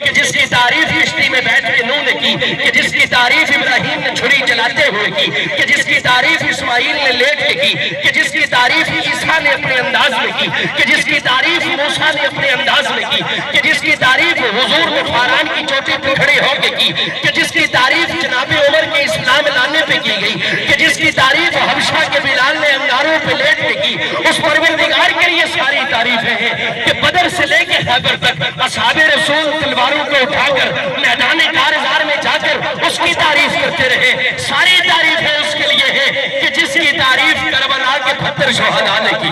کہ جس کی تعریف کشتی میں بیٹھ کے نوح نے کی، کہ جس کی تعریف ابراہیم نے چھری چلاتے ہوئے کی، کہ جس کی تعریف اسماعیل نے لیٹ کے کی، کہ جس کی تعریف عیسیٰ نے اپنے انداز میں کی، کہ جس کی تعریف موسیٰ نے اپنے انداز میں کی، کہ جس کی تعریف حضور نے فاران کی چوٹی پہ کھڑے ہو کے کی، کہ جس کی تعریف جناب عمر کے اسلام لانے پہ کی گئی، کہ جس کی تعریف حبشہ کے بلال نے انگاروں پہ لیٹ کے کی، اس پروردگار کے لیے ساری تعریفیں ہیں کہ بدر سے لے کے خیبر تک اصحاب رسول تلواروں کو اٹھا کر میدان کارزار میں جا کر اس کی تعریف کرتے رہے۔ ساری تعریفیں اس کے لیے ہیں کہ جس کی تعریف کربلا کے 72 شہداء نے کی،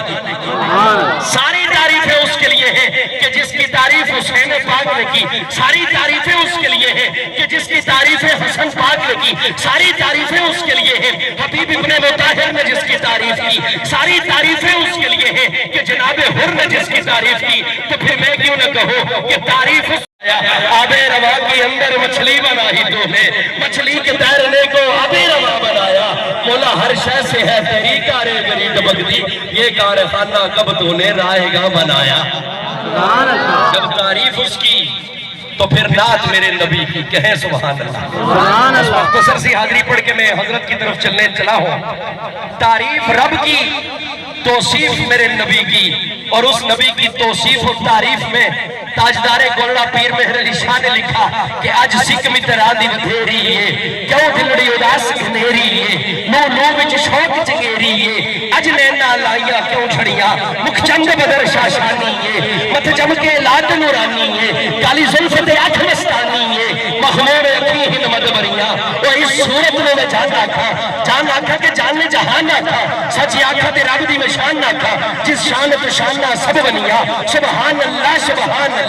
ساری تعریفیں اس کے لیے ہیں کہ جس کی تعریف حسین پاک نے کی، ساری تعریفیں اس کے لیے ہیں کہ جس کی تعریف حسن پاک نے کی، ساری تعریفیں اس کے لیے ہیں حبیب ابن مطہر نے جس کی تعریف کی، ساری تعریفیں اس کے لیے ہیں کہ جناب حر نے جس کی تعریف کی۔ تو پھر میں کیوں نہ کہوں کہ تعریف آب روا کے اندر مچھلی بنائی تو نے، مچھلی کے تیرنے کو آب روا بنایا، مولا ہر شے سے ہے تیری کارگری ٹپکتی، یہ کارخانہ کب تو نے رائے گاہ بنایا۔ جب تعریف اس کی تو پھر نعت میرے نبی کی، کہیں سبحان اللہ۔ اس وقت سر سی حاضری پڑھ کے میں حضرت کی طرف چلنے چلا ہوں۔ تعریف رب کی، توصیف میرے نبی کی، اور اس نبی کی توصیف و تعریف میں تاجدار گولڑا پیر مہر علی شاہ نے لکھا کہ آج سکھ مترا دی ودھیری ہے، کیوں دلڑی اداس گھنیری ہے، نو نو وچ شوق چگیری ہے، اج نینا لائیا کیوں چھڑیا، مکھ چند بدر شاشانی ہے، مت جم کے لات نورانی ہے، کالی زلف تے آنکھ مستانی ہے، مخمور اکھی ہن مدبریاں، وہ اس صورت میں جان آکھا، جان آکھا کہ جان نے جہان آکھا، سچ آکھا تے رب دی میں شان آکھا، جس شان تو شانہ سب بنیا، سبحان اللہ سبحان اللہ۔